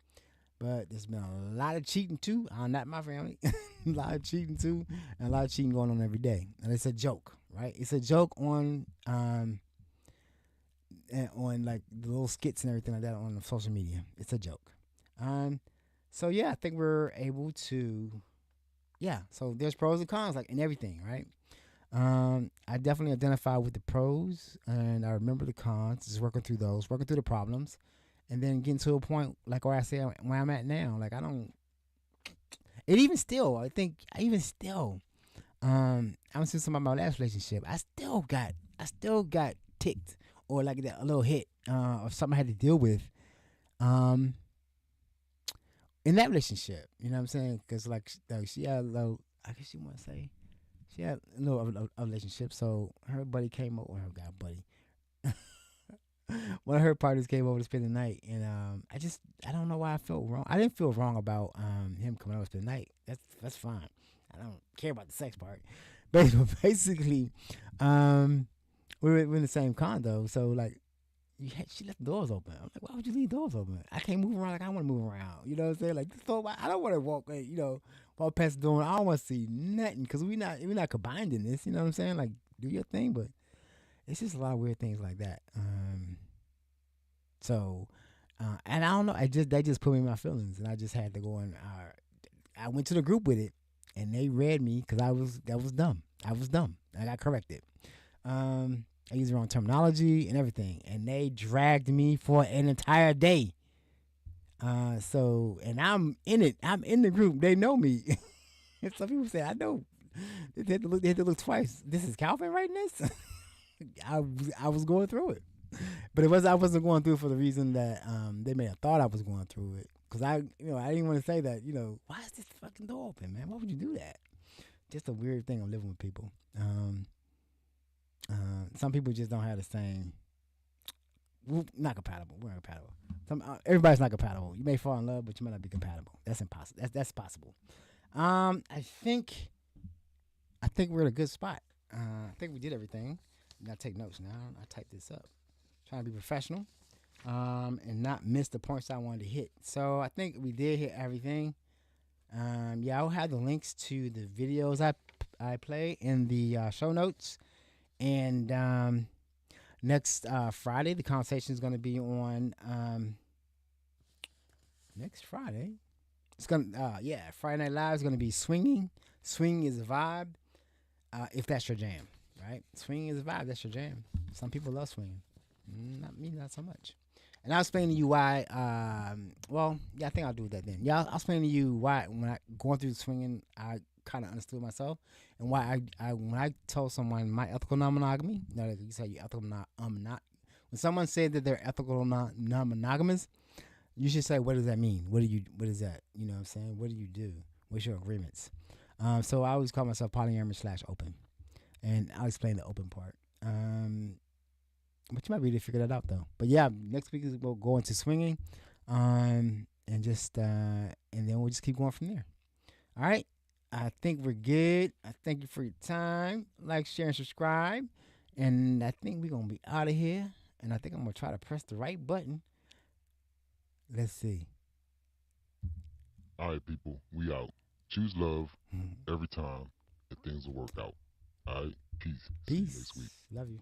But there's been a lot of cheating too. Not my family. A lot of cheating too, and a lot of cheating going on every day. And it's a joke, right? It's a joke on like the little skits and everything like that on social media. It's a joke. So yeah, I think we're able to. Yeah, so there's pros and cons, like in everything, right? I definitely identify with the pros, and I remember the cons. Just working through those, working through the problems, and then getting to a point like where I say where I'm at now. Like I don't. It even still, I think, I'm still talking about my last relationship. I still got ticked or like that a little hit or something I had to deal with. In that relationship, you know what I'm saying? Because like she had a little, I guess you want to say, she had a little of a relationship. So her buddy came over, her guy buddy. One of her partners came over to spend the night, and I don't know why I felt wrong. I didn't feel wrong about him coming over to spend the night. That's fine. I don't care about the sex part. But basically, we were in the same condo, so like. She left the doors open. I'm like, why would you leave doors open? I can't move around like I want to move around. You know what I'm saying? Like, I don't want to walk, walk past the door. I don't want to see nothing because we're not combined in this. You know what I'm saying? Like, do your thing, but it's just a lot of weird things like that. And I don't know. They just put me in my feelings, and I just had to go and I went to the group with it, and they read me because that was dumb. I was dumb. I got corrected. I used the wrong terminology and everything, and they dragged me for an entire day. And I'm in it. I'm in the group. They know me. And some people say, I know. They had to look twice. This is Calvin writing this? I was going through it. But I wasn't going through it for the reason that they may have thought I was going through it. Because I didn't want to say that, why is this fucking door open, man? Why would you do that? Just a weird thing of living with people. Some people just don't have the same we're not compatible. We're not compatible. Everybody's not compatible. You may fall in love, but you might not be compatible. That's impossible. That's possible. I think we're in a good spot. I think we did everything. Now take notes. Now I type this up. Trying to be professional, and not miss the points I wanted to hit. So I think we did hit everything. Yeah, I'll have the links to the videos I play in the show notes. And next Friday, the conversation is going to be on next Friday. It's gonna Friday Night Live is going to be swinging. Swing is a vibe. If that's your jam, right? Swing is a vibe. That's your jam. Some people love swinging. Not me, not so much. And I'll explain to you why. I think I'll do that then. Yeah, I'll explain to you why when I going through swinging, I kind of understood myself, and why I when I told someone my ethical non-monogamy. You know, like you say you ethical not. When someone said that they're ethical non-monogamous, you should say, what does that mean? What is that? You know what I'm saying? What do you do? What's your agreements? So I always call myself polyamorous / open, and I'll explain the open part. But you might be able to figure that out though. But yeah, next week we'll go into swinging, and then we'll just keep going from there. All right, I think we're good. I thank you for your time. Like, share, and subscribe. And I think we're gonna be out of here. And I think I'm gonna try to press the right button. Let's see. All right, people, we out. Choose love every time, and things will work out. All right, peace. See you next week. Love you.